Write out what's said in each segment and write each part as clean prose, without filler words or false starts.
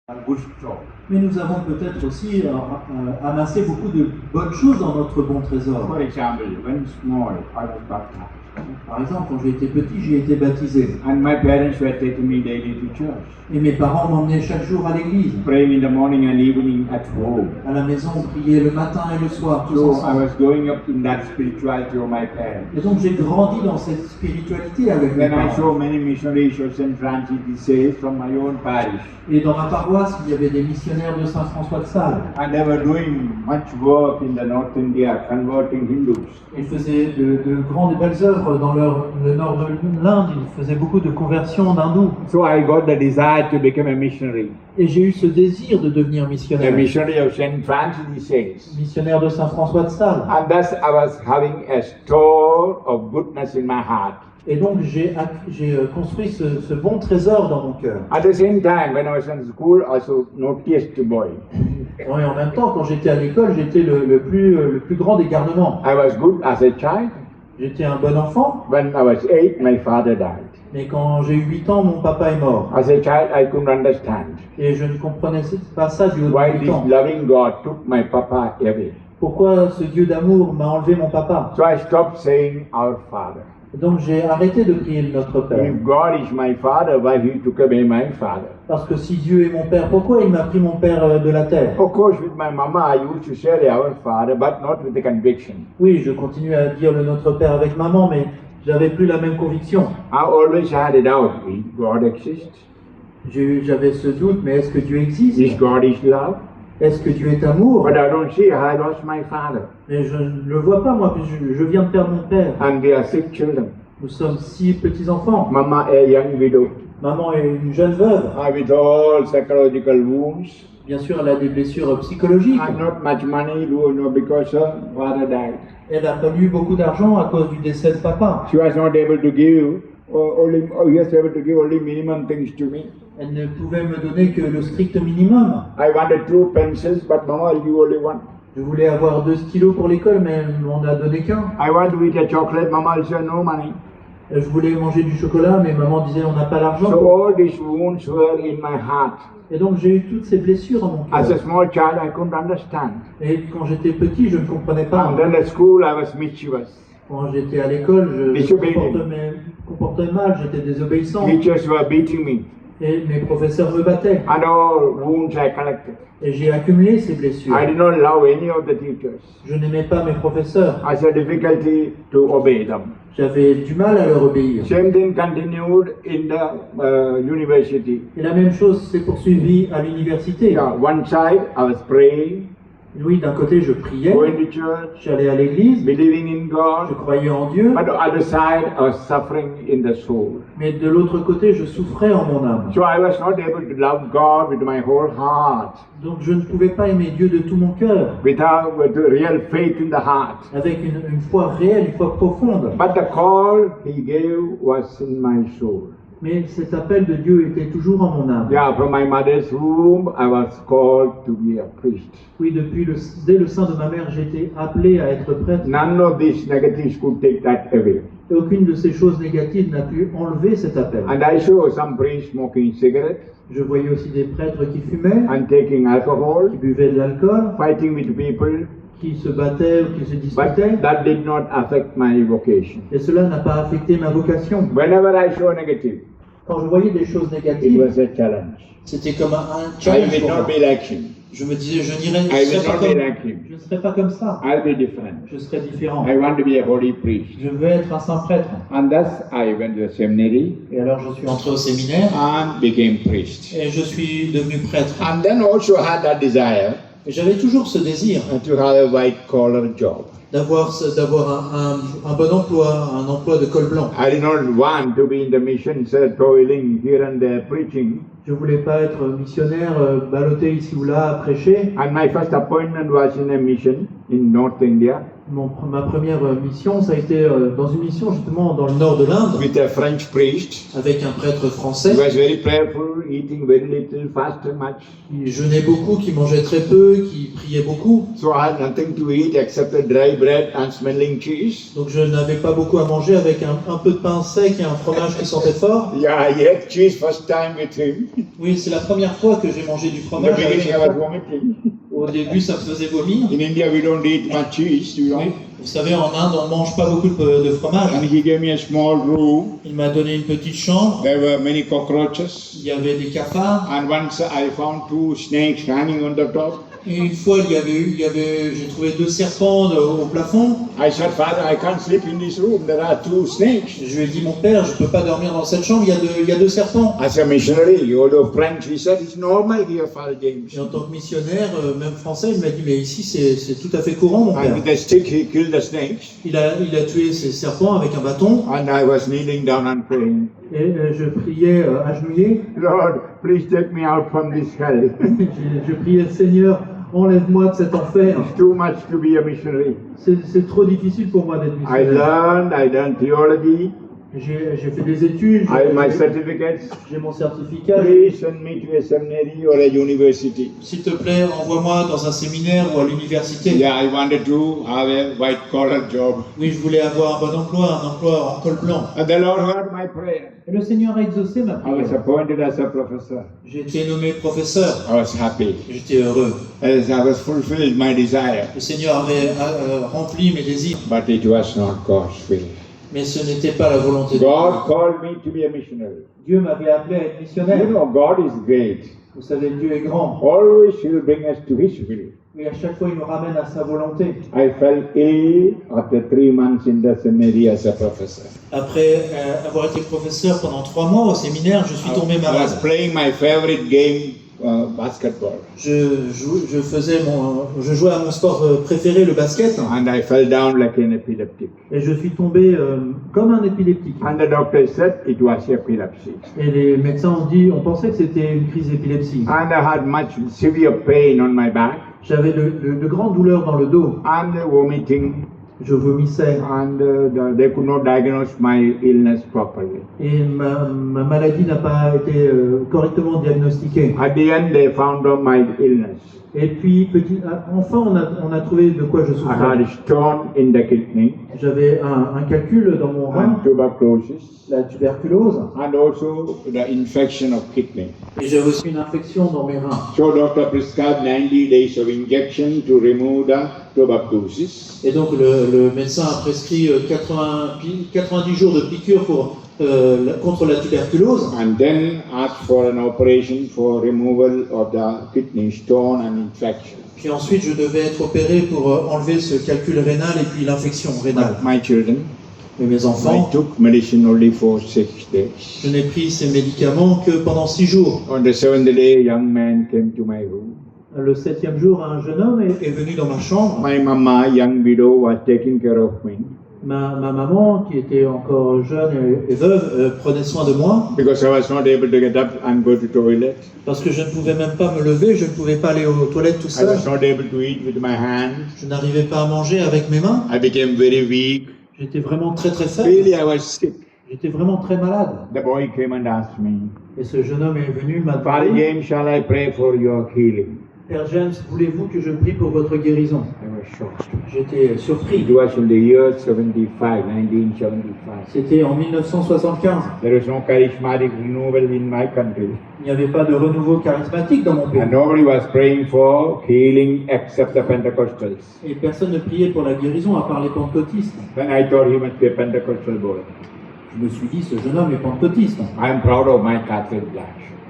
Mais nous avons peut-être aussi amassé beaucoup de bonnes choses dans notre bon trésor. For example, when small, I was baptized. Par exemple, quand j'ai été petit, j'ai été baptisé. And my parents were taking me daily to church. Et mes parents m'emmenaient chaque jour à l'église. Praying in the morning and evening at home. À la maison, on priait le matin et le soir, tous So I ensemble. was growing up in that spirituality of my parents. Et donc j'ai grandi dans cette spiritualité avec mes Then I parents. saw many missionaries of St. Francis de Sales from my own parish. Et dans ma paroisse, il y avait des missionnaires de Saint-François de Sales. And they were doing much work in the North India, converting Hindus. Ils faisaient de grandes et belles œuvres dans le nord de l'Inde. Ils faisaient beaucoup de conversions d'hindous. So I got the desire to become a missionary. Et j'ai eu ce désir de devenir A missionnaire. missionary of St. Francis de Sales. Missionnaire de Saint-François de Sales. And thus I was having a store of goodness in my heart. Et donc j'ai construit ce bon trésor dans mon cœur. At the same time, when I was in school, I was a naughtiest boy. Et en même temps, quand j'étais à l'école, j'étais le plus grand des garnements. I was good as a child. J'étais un bon enfant, When I was 8, my father died. mais quand j'ai eu 8 ans, mon papa est mort. As a child, I couldn't understand Et je ne comprenais pas ça du haut why de this 8 ans. loving God took my papa away. Pourquoi ce Dieu d'amour m'a enlevé mon papa? So I stopped saying our Father. Et donc j'ai arrêté de prier Notre Père. If God is my Father, why He took away my father? Parce que si Dieu est mon Père, pourquoi il m'a pris mon Père de la terre? Of course, with my mama, I used to say our Father, but not with the conviction. Oui, je continue à dire le Notre Père avec maman, mais j'avais plus la même conviction. I always had a doubt. Is God exists? J'avais ce doute, mais est-ce que Dieu existe? Is God is love? Est-ce que Dieu est amour? But I don't see. I lost my father. Mais je ne le vois pas, moi, puis je viens de perdre mon Père. And we are 6 children. Nous sommes 6 petits-enfants. Mama, a young widow. Maman est une jeune veuve. With all psychological wounds. Bien sûr, elle a des blessures psychologiques. And not much money, because her father died. Elle a pas eu beaucoup d'argent à cause du décès de papa. She was not able to give, he was able to give only minimum things to me. Elle ne pouvait me donner que le strict minimum. I wanted 2 pencils, but Mama will give only 1. Je voulais avoir 2 stylos pour l'école, mais elle m'en a donné qu'un. I want to eat a chocolate, Mama will say no money. Je voulais manger du chocolat, mais maman disait on n'a pas l'argent. So all these wounds were in my heart. Et donc j'ai eu toutes ces blessures dans mon As a cœur. small child, I couldn't understand. Et quand j'étais petit, je ne comprenais pas. And then at school, I was mischievous. Quand j'étais à l'école, je Disobedient. me comportais mal, j'étais désobéissant. Teachers were beating me. Et mes professeurs me battaient. And all wounds I collected. Et j'ai accumulé ces blessures. I did not love any of the teachers. Je n'aimais pas mes professeurs. I had difficulty to obey them. J'avais du mal à leur obéir. Same thing continued in the university. Et la même chose s'est poursuivie à l'université. Yeah, one side I was praying, Oui, d'un côté, je priais, going to church, j'allais à l'église, believing in je God, croyais en Dieu, but the other side I was suffering in the soul. mais de l'autre côté, je souffrais en mon âme. So I was not able to love God with my whole heart, Donc je ne pouvais pas aimer Dieu de tout mon cœur, with real faith in the heart. avec une foi réelle, une foi profonde. But the call He gave was in my soul. Mais cet appel de Dieu était toujours en mon âme. Yeah, from my mother's womb, I was called to be a priest. Oui, dès le sein de ma mère, j'étais appelé à être prêtre. None of these negatives could take that away. Et aucune de ces choses négatives n'a pu enlever cet appel. And I saw some priests smoking cigarettes Je voyais aussi des prêtres qui fumaient, and taking alcohol, qui buvaient de l'alcool, fighting with people, qui se battaient ou qui se but disputaient. that did not affect my vocation. Et cela n'a pas affecté ma vocation. Whenever I saw negative, Quand je voyais des choses it négatives, was a challenge. c'était comme un I challenge will pour moi. not be like him. Je me disais, je I n'irai will pas not be comme, like him. je ne serai pas comme ça. I'll be different. Je serai différent. I want to be a holy priest. Je veux être un saint prêtre. And thus I went to the seminary Et alors je suis entré au séminaire and became priest. et je suis devenu prêtre. And then also had that desire Et j'avais toujours ce désir to have a white collar job. d'avoir un bon emploi, un emploi de col blanc. I did not want to be in the mission, toiling here and there preaching. Je voulais pas être missionnaire, ballotté ici ou là à prêcher. And my first appointment was in a mission in North India. Ma première mission, ça a été dans une mission justement dans le nord de l'Inde, with a French priest. avec un prêtre français. He was very prayerful, eating very little, fasted much. Qui jeûnait beaucoup, qui mangeait très peu, qui priait beaucoup. So I had nothing to eat except a dry bread and smelling cheese. Donc je n'avais pas beaucoup à manger avec un peu de pain sec et un fromage qui sentait fort. Yeah, I ate cheese first time with him. Oui, c'est la première fois que j'ai mangé du In the fromage. beginning, I was vomiting. Au début, ça me faisait vomir. In India, we don't eat much cheese, you know. Oui. Vous savez, en Inde, on ne mange pas beaucoup de fromage. And he gave me a small room. Il m'a donné une petite chambre. There were many cockroaches. Il y avait des cafards. And once I found 2 snakes hanging on the top. Et une fois, j'ai trouvé 2 serpents au plafond. I said, Father, I can't sleep in this room. There are 2 snakes. Je lui ai dit, mon père, je ne peux pas dormir dans cette chambre, il y a 2 serpents. As a missionary, although French, he said, it's normal here, Father James. Et en tant que missionnaire, même français, il m'a dit, mais ici, c'est tout à fait courant, mon père. And with a stick, he killed the snakes. Il a tué ces serpents avec un bâton. And I was kneeling down and praying. Et je priais agenouillé. Lord, please take me out from this hell. Je priais, Seigneur, enlève-moi de cet enfer. It's too much to be a missionary. C'est trop difficile pour moi d'être I missionnaire. learned theology. J'ai fait des études, I have my certificates. j'ai mon certificat. Please send me to a seminary or a university. S'il te plaît, envoie-moi dans un séminaire ou à l'université. Yeah, I wanted to have a white collar job. Oui, je voulais avoir un bon emploi, un emploi en col blanc. And the Lord heard my prayer. Et le Seigneur a exaucé ma I was prière. appointed as a professor. J'ai été nommé professeur. I was happy. J'étais heureux. As I was fulfilled my desire. Le Seigneur avait rempli mes désirs. But it was not God's will. Mais ce n'était pas la volonté de God Dieu. called me to be a missionary. Dieu m'avait appelé à être missionnaire. You know, God is great. Vous savez, Dieu est grand. Always He will bring us to His will. Et à chaque fois, il nous ramène à sa volonté. I fell ill after 3 months in the seminary as a professor. Après avoir été professeur pendant 3 mois au séminaire, je suis tombé I was malade. playing my favorite game, basketball. Je jouais à mon sport préféré, le basket, And I fell down like an epileptic. et je suis tombé comme un épileptique. And the doctor said it was epilepsy. Et les médecins on pensait que c'était une crise d'épilepsie. And I had much severe pain on my back J'avais de grandes douleurs dans le dos. and vomiting. Je vomissais. And they could not diagnose my illness properly. Et ma maladie n'a pas été correctement diagnostiquée. At the end, they found out my illness. Et puis, enfin, on a trouvé de quoi je I souffrais. had a stone in the kidney J'avais un calcul dans mon rein, and tuberculosis, la tuberculose, and also the infection of kidney. et j'avais aussi une infection dans mes reins. So doctor prescribed 90 days of injection to remove the tuberculosis. Et donc, le médecin a prescrit 90 jours de piqûre contre la tuberculose. And then asked for an operation for removal of the kidney stone and infection. Puis ensuite, je devais être opéré pour enlever ce calcul rénal et puis l'infection rénale. But my children, Mais mes I enfants, took medicine only for 6 days. je n'ai pris ces médicaments que pendant 6 jours. On the 7th day, a young man came to my room. Le 7e jour, un jeune homme est venu dans ma chambre. My mama, young widow, was taking care of me Ma maman, qui était encore jeune et veuve, prenait soin de moi because I was not able to get up and go to toilet. parce que je ne pouvais même pas me lever, je ne pouvais pas aller aux toilettes tout I seul. was not able to eat with my hands. Je n'arrivais pas à manger avec mes mains. I became very weak. J'étais vraiment très faible. Really, I was sick. J'étais vraiment très malade. The boy came and asked me, Et ce jeune homme est venu, m'a Father demandé, James, shall I pray for your healing? Père James, voulez-vous que je prie pour votre guérison? I was shocked. J'étais surpris. It was in the year 1975. C'était en 1975. There was no charismatic renewal in my country. Il n'y avait pas de renouveau charismatique dans mon pays. And nobody was praying for healing except the Pentecostals. Et personne ne priait pour la guérison à part les pentecôtistes. Then I thought he must be a Pentecostal boy. Je me suis dit, ce jeune homme est pentecôtiste. I am proud of my Catholic life.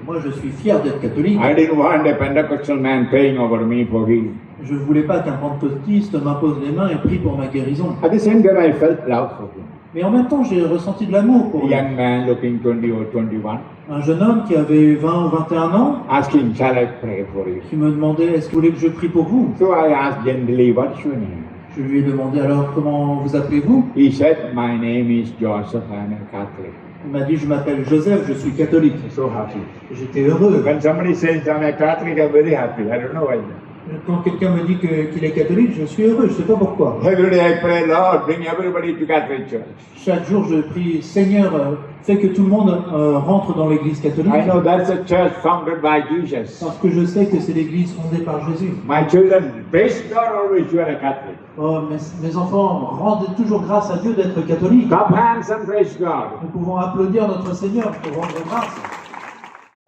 Moi, je suis fier d'être catholique. I didn't want a Pentecostal man praying over me for healing. Je ne voulais pas qu'un pentecôtiste m'impose les mains et prie pour ma guérison. At the same time, I felt love for him. Mais en même temps, j'ai ressenti de l'amour pour A lui. young man looking 20 or 21, Un jeune homme qui avait 20 ou 21 ans, asking, shall I pray for you? qui me demandait, est-ce que vous voulez que je prie pour vous? So I asked gently, what's your name? Je lui ai demandé, alors, comment vous appelez-vous? He said, my name is Joseph, I'm a Catholic. Il m'a dit, je m'appelle Joseph, je suis catholique. So happy. J'étais heureux. When somebody says I'm a Catholic, I'm very happy. I don't know why. Quand quelqu'un me dit qu'il est catholique, je suis heureux, je ne sais pas pourquoi. Every day I pray, Lord, bring everybody to Catholic Church. Chaque jour, je prie, Seigneur, fais que tout le monde rentre dans l'église catholique. I know that's a church founded by Jesus. Parce que je sais que c'est l'église fondée par Jésus. My children, praise God always you are a Catholic. Oh, mes enfants, rendez toujours grâce à Dieu d'être catholiques. Clap hands and praise God. Nous pouvons applaudir notre Seigneur pour rendre grâce.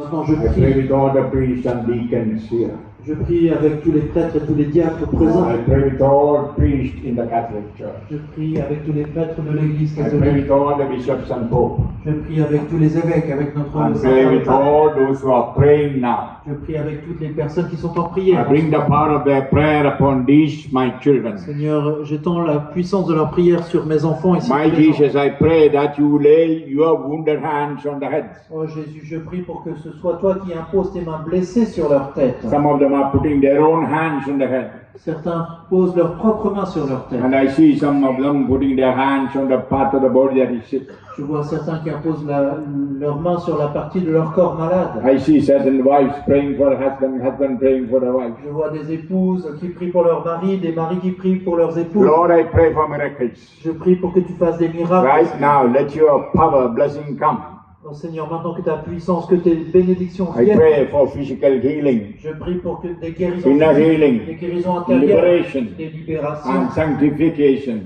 Maintenant, je I pray prie. with all the priests and deacons here. Je prie avec tous les prêtres et tous les diacres présents. I pray with all priests in the Catholic Church. Je prie avec tous les prêtres de l'église I pray catholique. with all the bishops and popes. Je prie avec tous les évêques, avec notre I Saint pray with Père. all those who are praying now. Je prie avec toutes les personnes qui sont en I prière. bring the power of their prayer upon these, my children. Seigneur, j'étends la puissance de leur prière sur mes enfants ici My présents. Jesus, I pray that you lay your wounded hands on the heads. Oh Jésus, je prie pour que ce soit toi qui imposes tes mains blessées sur leur tête. Some of them are putting their own hands on the head. Certains posent leurs propres mains sur leur tête. And I see some of them putting their hands on the part of the body that is sick. Je vois certains qui imposent leurs mains sur la partie de leur corps malade. I see certain wives praying for a husband, husband praying for the wife. Je vois des épouses qui prient pour leur mari, des maris qui prient pour leurs épouses. Lord, I pray for miracles. Je prie pour que tu fasses des miracles. Right now, let your power, blessing come. Oh Seigneur, maintenant que ta puissance, que tes bénédictions I viennent. pray for physical healing, Je prie pour que des guérisons inner physiques, healing, des guérisons intérieures, liberation, des libérations, and sanctification,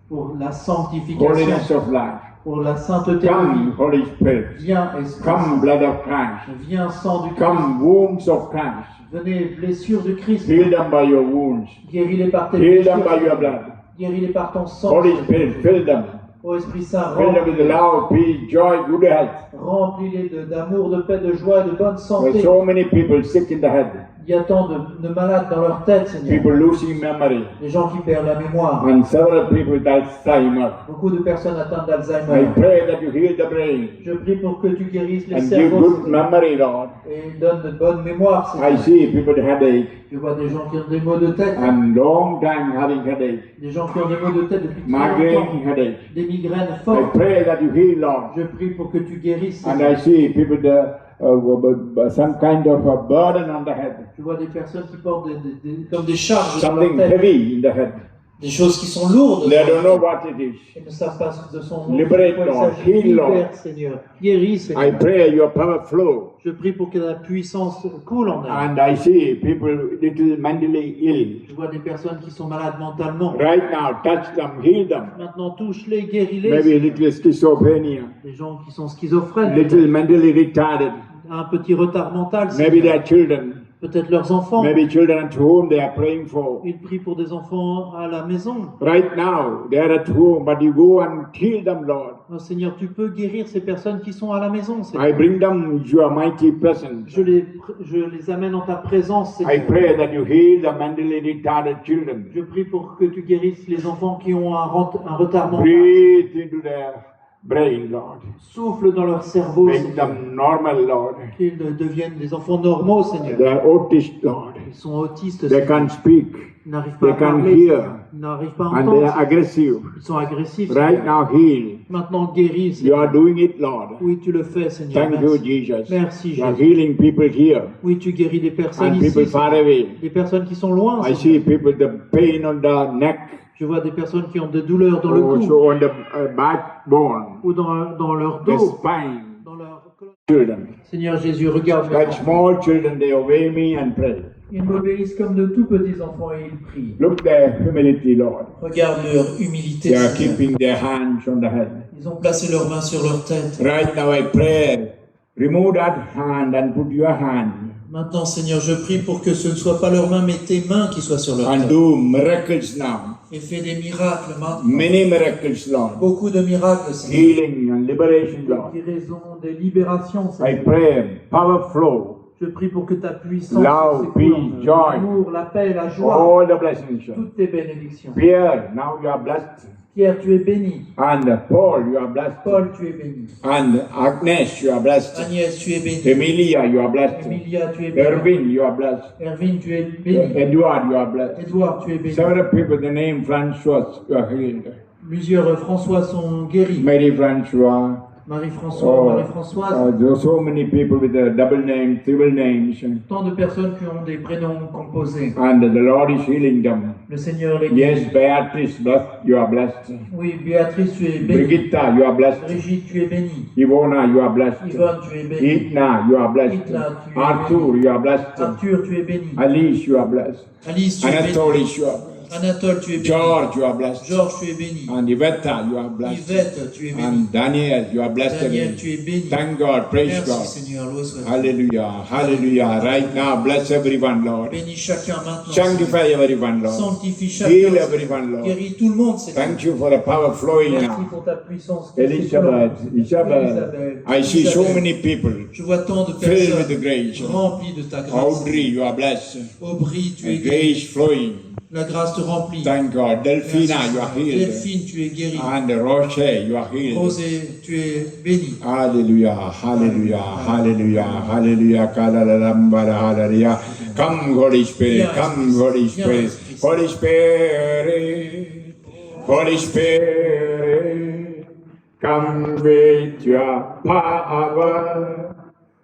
pour la sanctification, holiness of life. pour la sainteté de Come, vie. Holy Spirit. Viens, Esprit Come, Saint. blood of Christ. Viens, sang du Christ. Come, wounds of Christ. Venez, blessures du Christ. Heal them by your wounds. Guéris-les par tes Heal them blessures. by your blood. Guéris-les par ton sang. Holy Spirit, fill them. Ô Esprit Saint, Fill them with love, peace, joy, good health. remplis-les d'amour, de paix, de joie et de bonne There's santé. so many people sick in the head. Il y a tant de malades dans leur tête, Seigneur. People losing memory. Des gens qui perdent la mémoire. And several people with Alzheimer. Beaucoup de personnes atteintes I d'Alzheimer. pray that you heal the brain Je prie pour que tu guérisses les and give cerveaux good memory, Lord. et donne de bonnes mémoires, I Seigneur. see people with headache Je vois des gens qui ont des maux de tête, and long time having headache, des gens qui ont des maux de tête depuis très longtemps, migraine headache. des migraines I fortes. pray that you heal, Lord. Je prie pour que tu guérisses, And Seigneur. I see people with some kind of a burden on the head, Je vois des personnes qui portent comme des charges sur leur something tête, heavy in the head. des choses qui sont lourdes. They don't know what it is. Ils ne savent pas de son nom. Liberate, De quoi il Lord. s'agit. Heal, Lord. Libère, Seigneur. Guéris, Seigneur. I pray your power flow. Je prie pour que la puissance coule en elle. And I see people little mentally ill. Je vois des personnes qui sont malades mentalement. Right now, touch them, heal them. Maintenant, touche-les, guéris-les. Maybe a little schizophrenia, Des gens qui sont schizophrènes, little mentally retarded. un petit retard mental, Maybe Seigneur. their children, Peut-être leurs enfants. maybe children at home they are praying for. Ils prient pour des enfants à la maison. Right now, they are at home, but you go and heal them, Lord. Oh, Seigneur, tu peux guérir ces personnes qui sont à la maison, I Seigneur. bring them your mighty presence. Je les amène en ta présence, I Seigneur. pray that you heal the mentally retarded children. Je prie pour que tu guérisses les enfants qui ont un retard mental. Breathe into their brain, Lord. Souffle dans leur cerveau, Make Seigneur. them normal, Lord. Qu'ils deviennent des enfants normaux, Seigneur. They are autists, Lord. Ils sont autistes, They Seigneur. can't speak. Ils n'arrivent pas They à can't parler, hear. Seigneur. Ils n'arrivent pas à And they entendre. are aggressive. Ils sont agressifs, Right Seigneur. now, heal. Maintenant, guéris, You Seigneur. are doing it, Lord. Oui, tu le fais, Seigneur. Thank you, Merci. Jesus. Merci, You are Jésus. healing people here Oui, tu guéris des personnes and ici, people far away. des personnes qui sont loin, I Seigneur. see people with the pain on the neck, Je vois des personnes qui ont des douleurs dans le cou also on the backbone, ou dans leur the dos, spine. dans leur colonne. Children, Seigneur Jésus, regarde mes like enfants. small children, they obey me and pray. Ils m'obéissent comme de tout petits enfants et ils prient. Look their humility, Lord. Regarde leur humilité, They are Seigneur. keeping their hands on the head. Ils ont placé leurs mains sur leur tête. Right now, I pray. Remove that hand and put your hand Maintenant, Seigneur, je prie pour que ce ne soit pas leurs mains, mais tes mains qui soient sur leur and tête. do miracles now. Et fais des miracles maintenant. Many miracles, Lord. Beaucoup de miracles, Seigneur. Healing and liberation, Des Lord. guérisons, des libérations, I Seigneur. pray. Power flow. Je prie pour que ta puissance Love, s'écoule en peace, eux. joy. L'amour, la paix, la joie, All the blessings. toutes tes bénédictions. Pierre, now you are blessed. Pierre, tu es béni. And Paul, you are blessed. Paul, tu es béni. And Agnes, you are blessed. Agnès, tu es béni. Emilia, you are blessed. Emilia, tu es béni. Erwin, you are blessed. Erwin, tu es béni. Edward, you are blessed. Edouard, tu es béni. Several people, the name Francois, you are healed. Plusieurs François sont guéris. Mary Francois, Marie-François, Marie-Françoise. There are so many people with double names, triple names, Tant de personnes qui ont des prénoms composés. and the Lord is healing them. Le Seigneur les Yes, guérit. Beatrice, you are blessed. Oui, Béatrice, tu es bénie. Brigitta, you are blessed. Brigitte, tu es bénie. Ivona, you are blessed. Yvonne, tu es bénie. Itna, you are blessed. Itna, tu es Arthur, you are blessed. Arthur, tu es bénie. Alice, you are blessed. Alice, tu es bénie. Anatoly, you are blessed. Anatole, tu es béni. George, you are blessed. Georges, tu es béni. And Iveta, you are blessed. Yvette, tu es béni. And Daniel, you are blessed. Daniel, again. tu es béni. Thank God, praise Merci God. Seigneur, loué soit Dieu. Hallelujah, hallelujah. Right now, bless everyone, Lord. Bénis chacun maintenant. Sanctify everyone, Lord. Sanctifie Heal chacun. everyone, Lord. Guéris tout le monde, Seigneur. Thank you for the power flowing Merci now. pour ta puissance. Elizabeth, Elisabeth, I see so Elisabeth. many people Je vois tant de filled with the personnes grace. remplies de ta grâce. Audrey, you are blessed. Aubry, tu es And guéri. grace flowing. La grâce te remplit. Thank God. Delphina, Merci, you are Seigneur. healed. Delphine, tu es guérie. And Roche, you are healed. Rosé, tu es bénie. Hallelujah, hallelujah, hallelujah, hallelujah, hallelujah. Come, Holy Spirit, come, Holy Spirit, Holy Spirit, Holy Spirit, come with your power,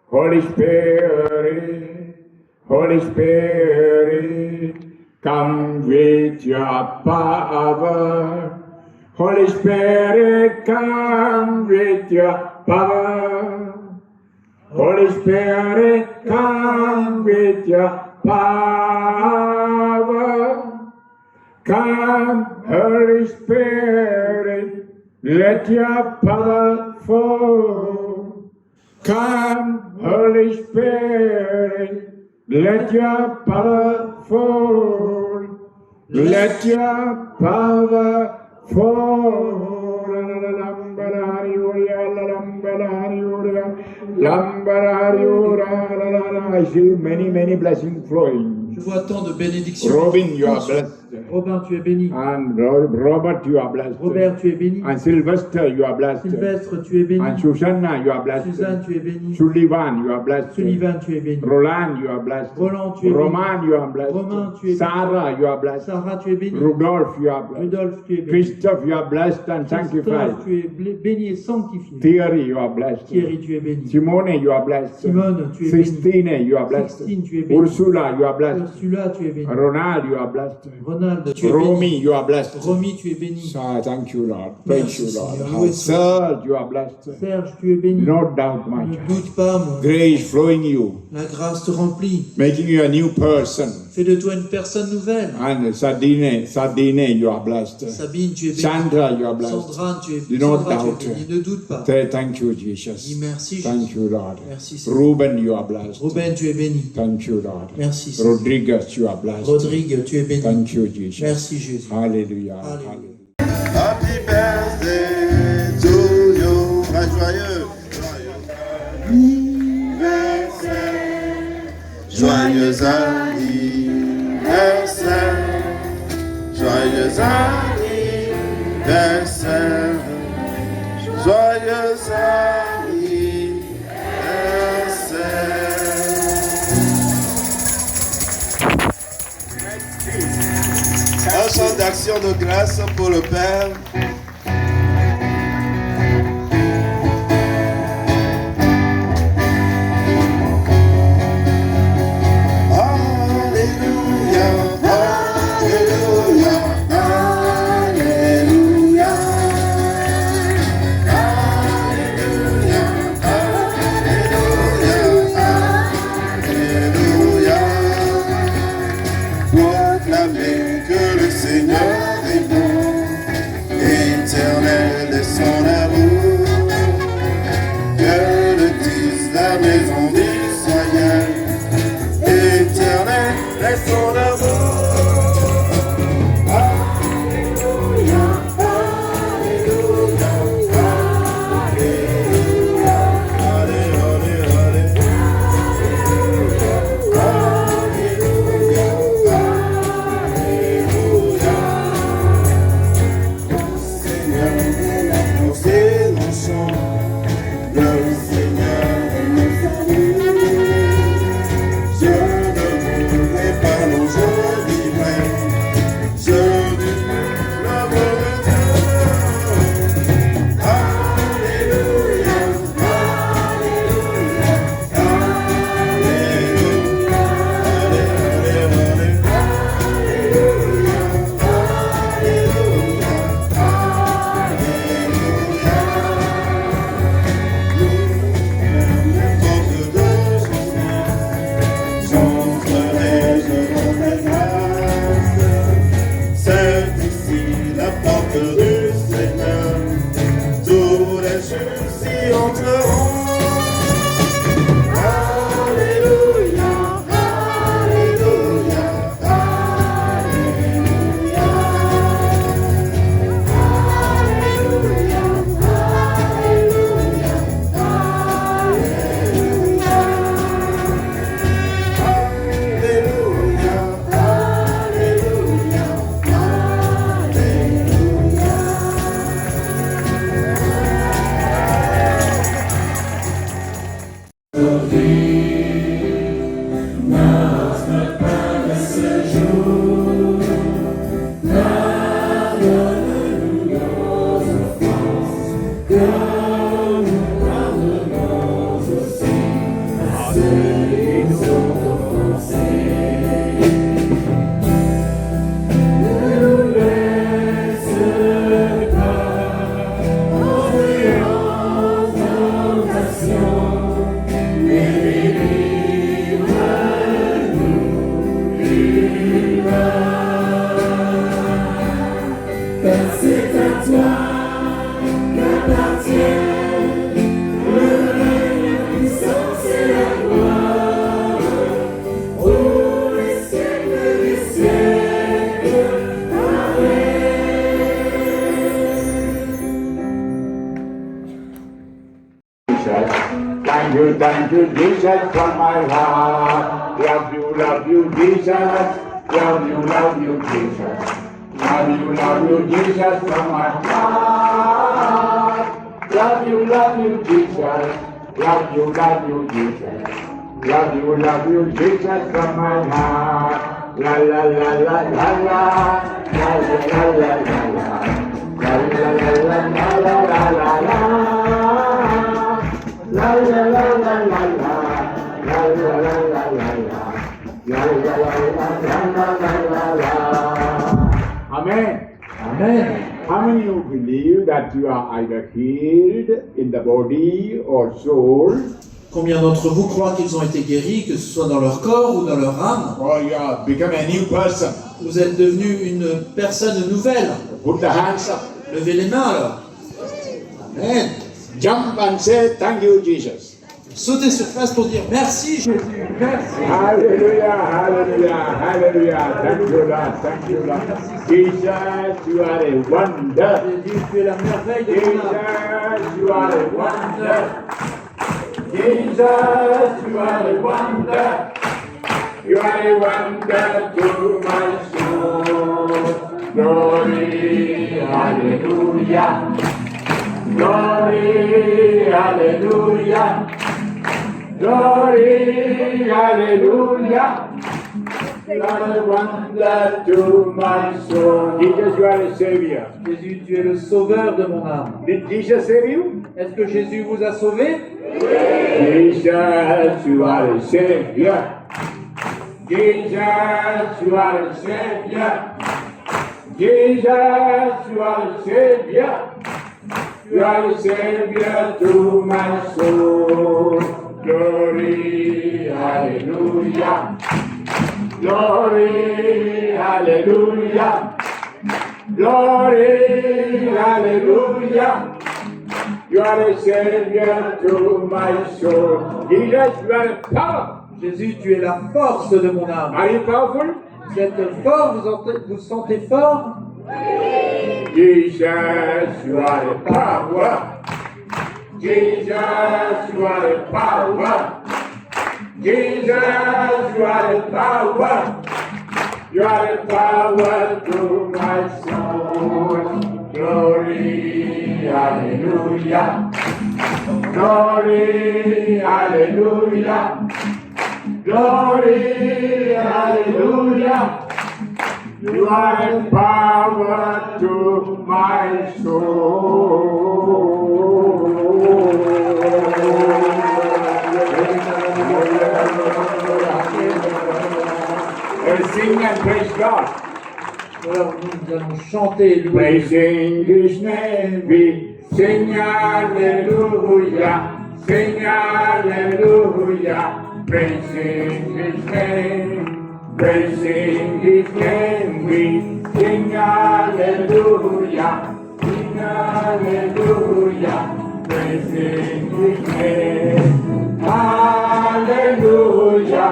Holy Spirit, Holy Spirit, come with your power. Holy Spirit, come with your power. Holy Spirit, come with your power. Come, Holy Spirit, let your power fall. Come, Holy Spirit, let your power fall. Let your power fall. I see many blessings flowing. Je vois tant de bénédictions. Robin, you are blessed. Robin, tu es béni. And Robert, you are blessed. Robert, tu es béni. And Sylvester, you are blessed. Sylvestre, tu es béni. And Susanna, you are blessed. Suzanne, tu es béni. Sullivan, you are blessed. Sullivan, tu es béni. Roland, you are blessed. Roland, tu es béni. Roman, you are blessed. Romain, tu es béni. Sarah, you are blessed. Sarah, tu es béni. Rudolph, you are blessed. Rudolphe, tu es béni. Christophe, you are blessed and sanctified. Christophe, tu es béni et sanctifié. Thierry, you are blessed. Thierry, tu es béni. Simone, you are blessed. Simone, tu es béni. Sistine, you are blessed. Sixtine, tu es béni. Ursula, you are blessed. Ursula, tu es béni. Ronald, you are blessed. Ronald, tu es Romy, béni. you are blessed. Romy, tu es béni. So, thank you, Lord. Praise Merci, you, Lord. Seigneur. Loué soit Serge, you are blessed. Serge, tu es béni. No doubt, my Ne child. doute pas, mon. Grace flowing you, La grâce te remplit. making you a new person. Fais de toi une personne nouvelle. And Sardine, you are blessed. Sabine, tu es béni. Sandra, you are blessed. Sandra, tu es Do not Sandra, doubt. tu es béni. Ne doute pas. Say thank you, Dis Jesus. merci, Jésus. Thank you, Lord. Merci, Seigneur. Ruben, you are blessed. Ruben, tu es béni. Thank you, Lord. Merci, Seigneur. Rodriguez, you are blessed. Rodrigue, tu es béni. Thank you, Jesus. Merci, Jésus. Hallelujah. Hallelujah. Hallelujah. Happy birthday to you. Ah, joyeux. Joyeux anniversaire. Joyeux anniversaire. Joyeux anniversaire. Un chant d'action de grâce pour le Père. Alléluia, Alléluia, Alléluia. Alléluia, Alléluia, Alléluia. Proclamez que le Seigneur est bon, éternel est son amour. Que le dise la maison d'Israël, éternel est son amour. Alléluia, Alléluia, Alléluia. Allez, allez, allez. Alléluia, Alléluia, Alléluia. Le Seigneur est la force et mon chant. Le Seigneur est mon salut. Je ne mourrai pas, non, je Jesus from my heart. Love you, Jesus. Love you, Jesus. Love you, Jesus from my heart. Love you, Jesus. Love you, Jesus. Love you, Jesus from my heart. La la la la la la. La la la la la la. La la la la la la la la. La la la la la la. La la la la la la. La la la la la la. Amen. Amen. How many of you believe that you are either healed in the body or soul, Combien d'entre vous croient qu'ils ont été guéris, que ce soit dans leur corps ou dans leur âme? or you have become a new person? Vous êtes devenu une personne nouvelle. Put the hands up. Levez les mains alors. Amen. Jump and say, thank you, Jesus. Sautez sur place pour dire merci Jésus. Merci. Hallelujah, hallelujah, hallelujah. Thank you, Lord. Thank you, Lord. Jesus, you are a wonder. Jésus, tu es la merveille de ton âme. Jesus, you are a wonder. Jesus, you are a wonder. You are a wonder to my soul. Glory, hallelujah. Glory, hallelujah. Glory, hallelujah. You are a wonder to my soul. Jesus, you are a savior. Jésus, tu es le sauveur de mon âme. Did Jesus save you? Est-ce que Jésus vous a sauvé? Jesus, you are a savior. Jesus, you are a savior. Jesus, you are a savior. You are a savior to my soul. Glory, hallelujah. Glory, hallelujah. Glory, hallelujah. You are a savior to my soul. Jesus, you are a power. Jésus, tu es la force de mon âme. Are you powerful? Vous êtes fort, vous sentez fort? Jesus, you are a power. Jesus, you are a power. Jesus, you are a power. You are a power to my soul. Glory, hallelujah. Glory, hallelujah. Glory, hallelujah. You are a power to my soul. Let's sing and praise God. Alors nous allons chanter et louer. Praising His name, we sing hallelujah, sing hallelujah. Praising His name, praising His name, we sing hallelujah, sing hallelujah. Praising His name, hallelujah,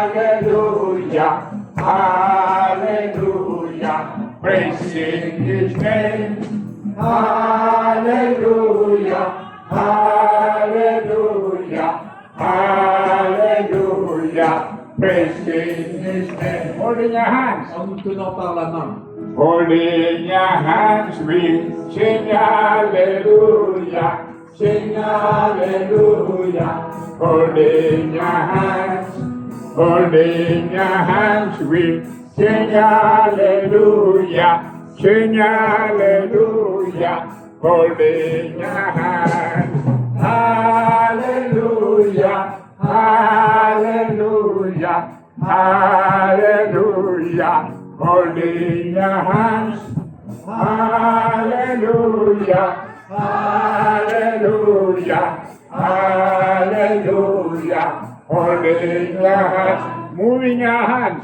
hallelujah, hallelujah. Praising His name, hallelujah, hallelujah, hallelujah. Praising His name. Holding your hands. En nous tenant par la main. Holding your hands, we sing hallelujah, sing hallelujah. Holding your hands, we sing hallelujah, sing hallelujah. Holding your hands, hallelujah, hallelujah, hallelujah. Holding your hands, hallelujah, hallelujah, hallelujah. Holding your hands, moving your hands,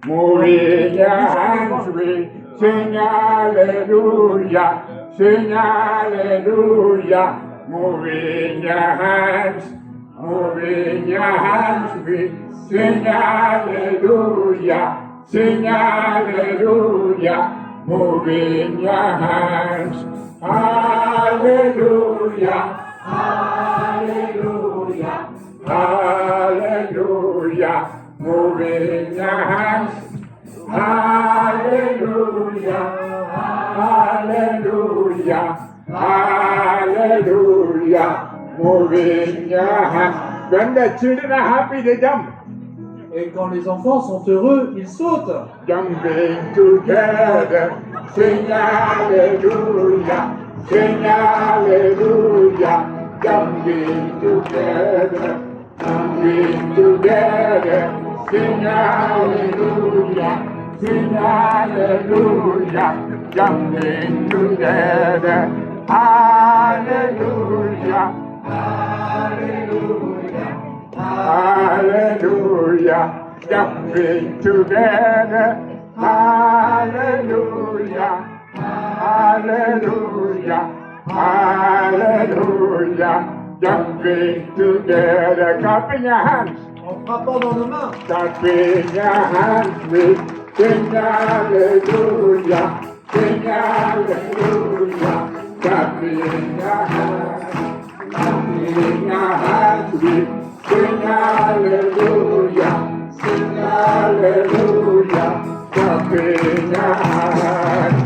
moving your hands, we sing hallelujah, sing hallelujah. Moving your hands, we sing hallelujah, sing hallelujah. Moving your hands, hallelujah, hallelujah, Hallelujah. Moving your hands. Hallelujah. Hallelujah. Hallelujah. Moving your hands. When the children are happy, they jump. Et quand les enfants sont heureux, ils sautent. Jumping together, sing hallelujah, sing hallelujah, jumping together, sing hallelujah, sing hallelujah, jumping together, hallelujah, hallelujah. Hallelujah, jumping together. Hallelujah, hallelujah, hallelujah, jumping together. Clapping your hands. En frappant dans nos mains. Clapping your hands with sing hallelujah, sing hallelujah, clapping your hands. Sing hallelujah, sing hallelujah, sing hallelujah, clapping your hands.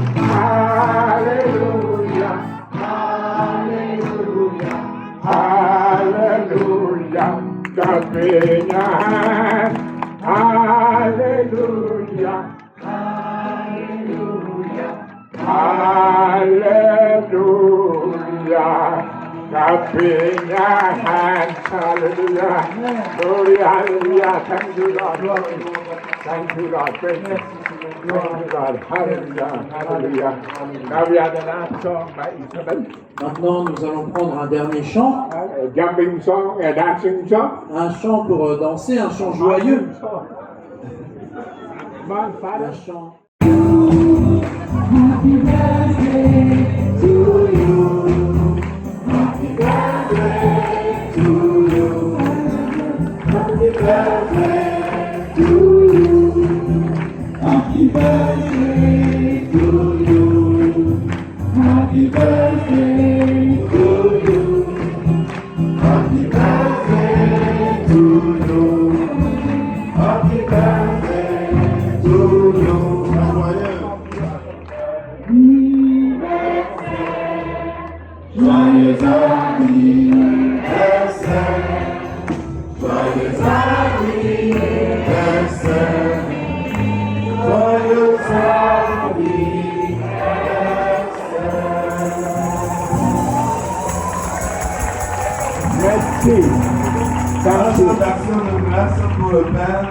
Hallelujah, hallelujah, hallelujah, clapping your hands. Hallelujah, hallelujah, hallelujah. Clapping your hands, hallelujah, glory, hallelujah, thank you, Lord, thank you, Lord, thank you, Lord, hallelujah, hallelujah. Now we have the last song by Isabel, Maintenant, nous allons prendre un dernier chant. a jumping song, a dancing song. Un chant pour danser, un chant joyeux. Come on, Father. Un chant. Joyeux anniversaire, joyeux anniversaire, joyeux anniversaire. Merci. Thank you. L'action de grâce pour le Père.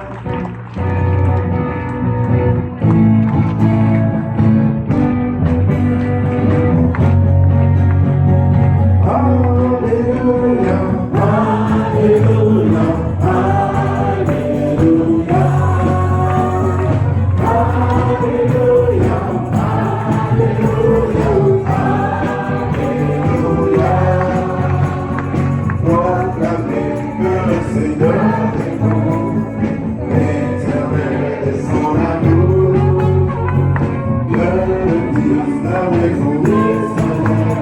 Alléluia, Alléluia, Alléluia, Alléluia, Alléluia, proclamez que le Seigneur est bon, éternel est son amour, que le Christ a raison d'Israël.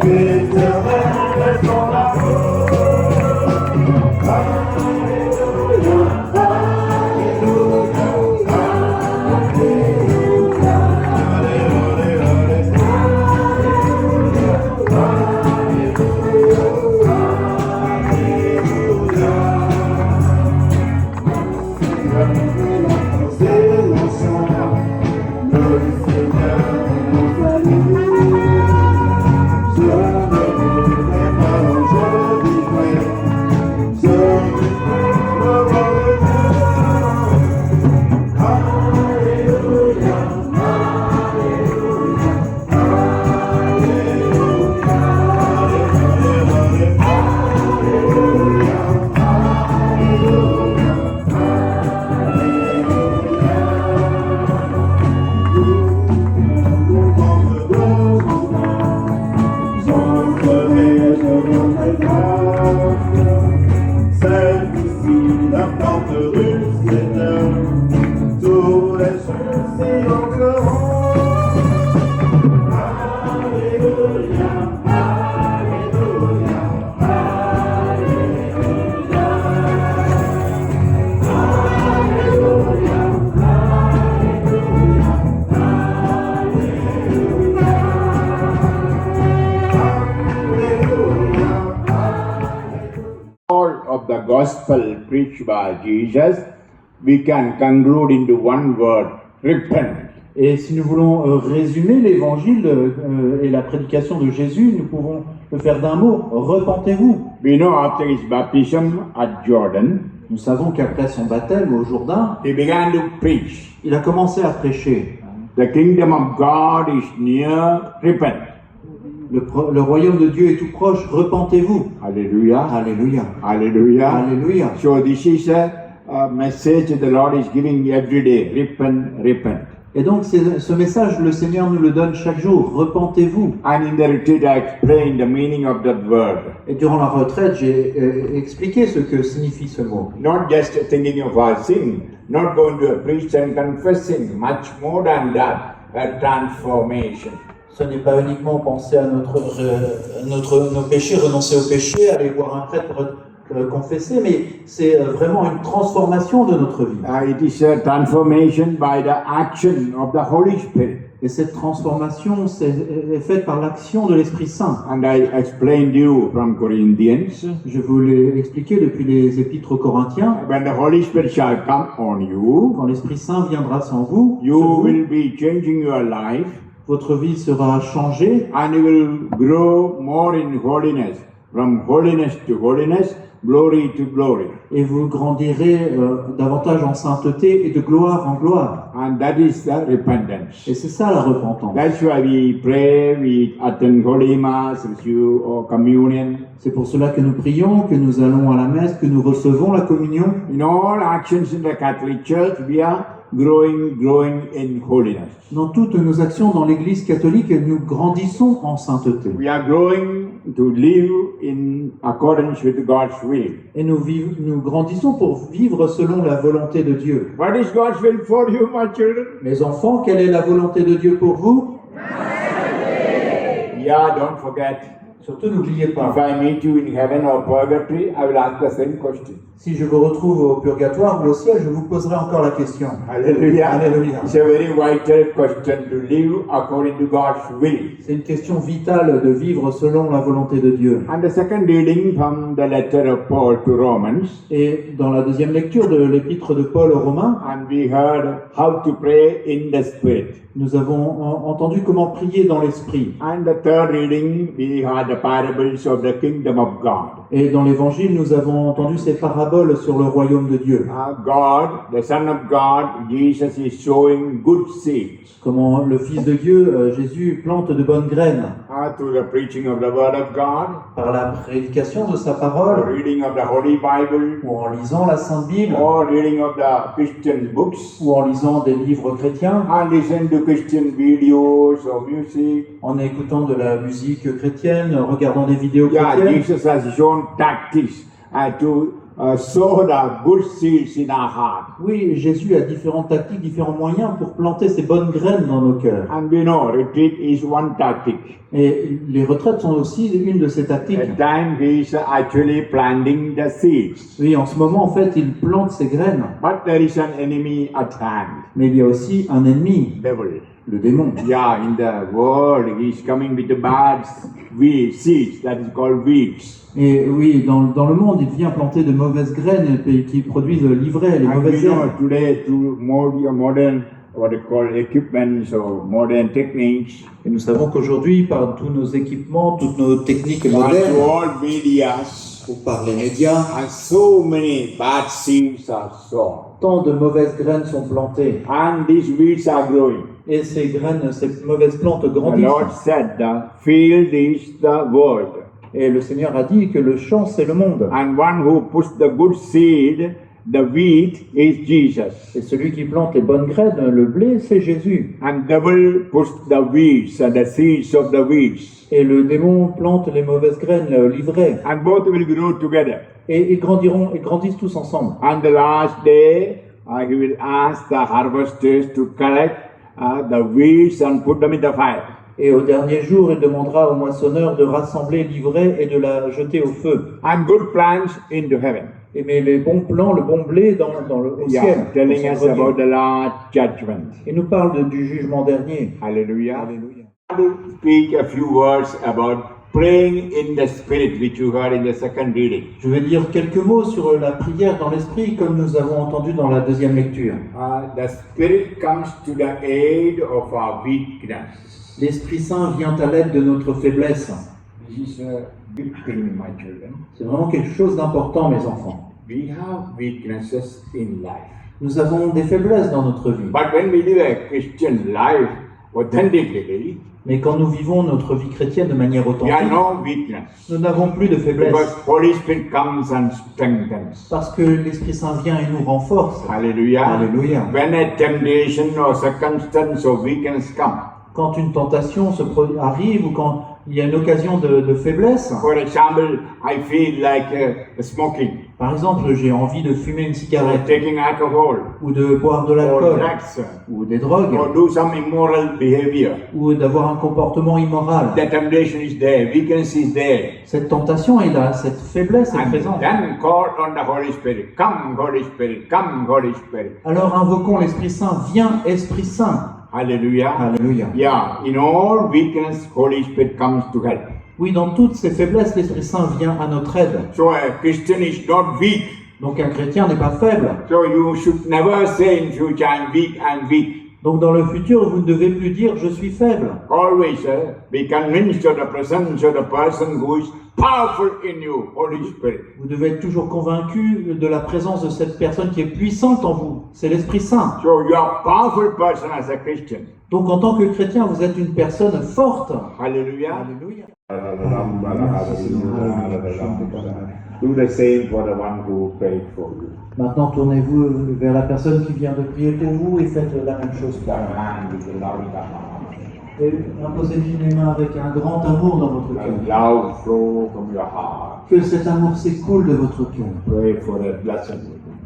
Éternel est ton amour. Alléluia, Alléluia, Alléluia, Alléluia, c'est mon chant, le Seigneur nous salue. Je ne voudrais pas, je vivrai, je vivrai le roi de Dieu. Alléluia, Alléluia, Alléluia, Alléluia, Alléluia, Alléluia, Alléluia. gospel preached by Jesus, we can conclude into one word, repent. Et si nous voulons résumer l'évangile et la prédication de Jésus, nous pouvons le faire d'un mot, repentez-vous. We know after his baptism at Jordan, Nous savons qu'après son baptême au Jourdain, he began to preach. il a commencé à prêcher. The kingdom of God is near, repent. Le royaume de Dieu est tout proche, repentez-vous. Hallelujah. Alléluia. Hallelujah. Alléluia. So this is a message the Lord is giving every day. Repent, repent. Et donc ce message, le Seigneur nous le donne chaque jour, repentez-vous. And in the retreat, I explained the meaning of that word. Et durant la retraite, j'ai expliqué ce que signifie ce mot. Not just thinking of our sin, not going to a priest and confessing, much more than that, a transformation. Ce n'est pas uniquement penser à nos péchés, renoncer aux péchés, aller voir un prêtre pour confesser, mais c'est vraiment une transformation de notre vie. It is a transformation by the action of the Holy Spirit. Et cette transformation est faite par l'action de l'Esprit Saint. And I explained you from Corinthians, Je vous l'ai expliqué depuis les épîtres aux Corinthiens. when the Holy Spirit shall come on you, Quand l'Esprit Saint viendra sur vous, you will be changing your life votre vie sera changée and you will grow more in holiness, from holiness to holiness, glory to glory. et vous grandirez davantage en sainteté et de gloire en gloire. And that is the repentance. Et c'est ça la repentance. That's why we pray, we attend Holy Mass, receive communion. C'est pour cela que nous prions, que nous allons à la messe, que nous recevons la communion. In all actions in the Catholic Church, we are growing in holiness. Dans toutes nos actions dans l'Église catholique, nous grandissons en sainteté. We are growing to live in accordance with God's will. Et nous grandissons pour vivre selon la volonté de Dieu. What is God's will for you, my children? Mes enfants, quelle est la volonté de Dieu pour vous? Yeah, don't forget. Surtout, n'oubliez pas. If I meet you in heaven or purgatory, I will ask the same question. Si je vous retrouve au purgatoire ou au ciel, je vous poserai encore la question. Hallelujah. Hallelujah. It's a very vital question to live according to God's will. C'est une question vitale de vivre selon la volonté de Dieu. And the second reading from the letter of Paul to Romans, Et dans la deuxième lecture de l'épître de Paul aux Romains, and we heard how to pray in the Spirit. nous avons entendu comment prier dans l'esprit. And the third reading, we had the parables of the kingdom of God. Et dans l'évangile, nous avons entendu ces paraboles sur le royaume de Dieu. God, the Son of God, Jesus is sowing good seeds. Comment le Fils de Dieu, Jésus, plante de bonnes graines Through the preaching of the Word of God, par la prédication de sa the parole, reading of the Holy Bible, ou en lisant la Sainte Bible, or reading of the Christian books, ou en lisant des livres chrétiens, and listen to Christian videos or music. en écoutant de la musique chrétienne, en regardant des vidéos Yeah, chrétiennes. Jesus has shown tactics to sow the good seeds in our heart. Oui, Jésus a différentes tactiques, différents moyens pour planter ces bonnes graines dans nos cœurs. And we know retreat is one tactic. Et les retraites sont aussi une de ces tactiques. At time he is actually planting the seeds. Oui, en ce moment, en fait, il plante ces graines. But there is an enemy at hand, Mais il y a aussi un ennemi, devil. le démon. Yeah, in the world he is coming with the bad seeds, that is called weeds. Et oui, dans le monde, il vient planter de mauvaises graines qui produisent l'ivraie, les And we mauvaises know herbes. today through modern, what they call equipments or modern techniques, Et nous savons qu'aujourd'hui, par tous nos équipements, toutes nos techniques and modernes, through all medias, ou par les médias, and so many bad seeds are sown. tant de mauvaises graines sont plantées. And these weeds are growing. Et ces graines, ces mauvaises plantes The grandissent. Lord said, the field is the world. Et le Seigneur a dit que le champ, c'est le monde. And one who puts the good seed, the wheat, is Jesus. Et celui qui plante les bonnes graines, le blé, c'est Jésus. And devil puts the weeds and the seeds of the weeds. Et le démon plante les mauvaises graines, l'ivraie. And both will grow together. Et ils grandissent tous ensemble. On the last day, he will ask the harvesters to collect the weeds and put them in the fire. Et au dernier jour, il demandera aux moissonneurs de rassembler l'ivraie et de la jeter au feu. And good plants into heaven. Et mais les bons plants, le bon blé au ciel. Telling au us ciel about the last judgment. Il nous parle du jugement dernier. Hallelujah. Alléluia. I want to speak a few words about praying in the Spirit, which you heard in the second reading. Je vais dire quelques mots sur la prière dans l'esprit, comme nous avons entendu dans la deuxième lecture. The Spirit comes to the aid of our weakness. L'Esprit Saint vient à l'aide de notre faiblesse. This is a big thing, my children. C'est vraiment quelque chose d'important, mes enfants. We have weaknesses in life. Nous avons des faiblesses dans notre vie. But when we live a Christian life authentically, Mais quand nous vivons notre vie chrétienne de manière we authentique, have no weakness. nous n'avons plus de faiblesse. Because Holy Spirit comes and strengthens. Parce que l'Esprit Saint vient et nous renforce. Hallelujah. Alléluia. When a temptation or circumstance or weakness come, Quand une tentation arrive ou quand il y a une occasion de faiblesse, for example, I feel like smoking, par exemple, j'ai envie de fumer une or cigarette taking alcohol, ou de boire de or l'alcool drugs, ou des drogues or do some immoral behavior. ou d'avoir un comportement immoral. The temptation is there, weakness is there. Cette tentation est là, cette faiblesse est And présente. then call on the Holy Spirit. Come, Holy Spirit. Come, Holy Spirit. Alors invoquons l'Esprit Saint. Viens, Esprit Saint. Hallelujah. Alléluia. Yeah, in all weakness, Holy Spirit comes to help. Oui, dans toutes ces faiblesses, l'Esprit Saint vient à notre aide. So a Christian is not weak. Donc un chrétien n'est pas faible. So you should never say in future, I'm weak, I'm weak. Donc dans le futur, vous ne devez plus dire je suis faible. Always be convinced of the presence of the person who is powerful in you, Holy Spirit. Vous devez être toujours convaincu de la présence de cette personne qui est puissante en vous. C'est l'Esprit Saint. So you are a powerful person as a Christian. Donc en tant que chrétien, vous êtes une personne forte. Hallelujah. Alléluia. Do the same for the one who prayed for you. Maintenant, tournez-vous vers la personne qui vient de prier pour vous et faites la même chose pour Your elle. hand with the love in the heart. Et imposez-lui les mains avec un grand amour dans votre cœur. The love flow from your heart. Que cet amour s'écoule de votre cœur. Pray for that blessing.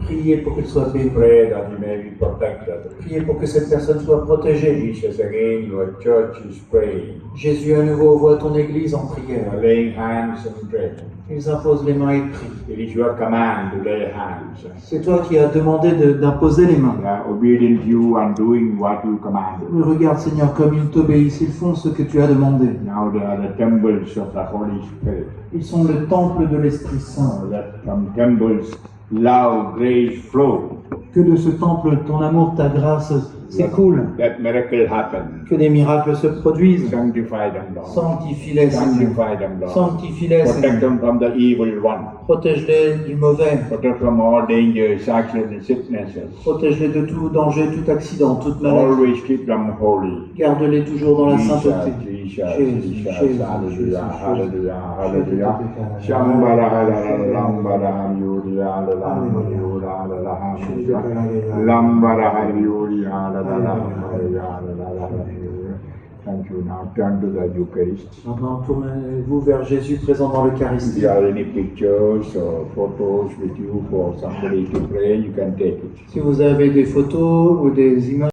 Priez pour qu'elle soit bénie. Pray that he may be protected. Priez pour que cette personne soit protégée. Jesus, again, your church is praying. Jésus à nouveau voit ton Église en prière. You are laying hands and praying. Ils imposent les mains et prient. It is your command to lay hands. C'est toi qui as demandé d'imposer les mains. They are obedient to you and doing what you commanded. Oui, regarde Seigneur, comme ils t'obéissent, ils font ce que tu as demandé. Now they are the temples of the Holy Spirit. Ils sont le temple de l'Esprit Saint. So that from temples, love, grace flow. Que de ce temple, ton amour, ta grâce s'écoule. That miracle happen. Que des miracles se produisent. Sanctify them, Lord. Sanctifie-les, Seigneur. Sanctify them, Lord. Sanctifie-les, Protect Seigneur. them from the evil one. Protège-les du mauvais. Protect from all dangers, accidents, and sicknesses. Protège-les de tout danger, tout accident, toute maladie. Always keep them holy. Garde-les toujours dans la sainteté. Jesus, Jésus, hallelujah, hallelujah, hallelujah. Shambhala, hallelujah, lambara, hallelujah, hallelujah, hallelujah. Lambara, hallelujah, hallelujah, hallelujah. Thank you. Now turn to the Eucharist. Maintenant, tournez-vous vers Jésus présent dans If l'Eucharistie. you have any pictures or photos with you for somebody to pray, you can take it. Si vous avez des photos ou des images,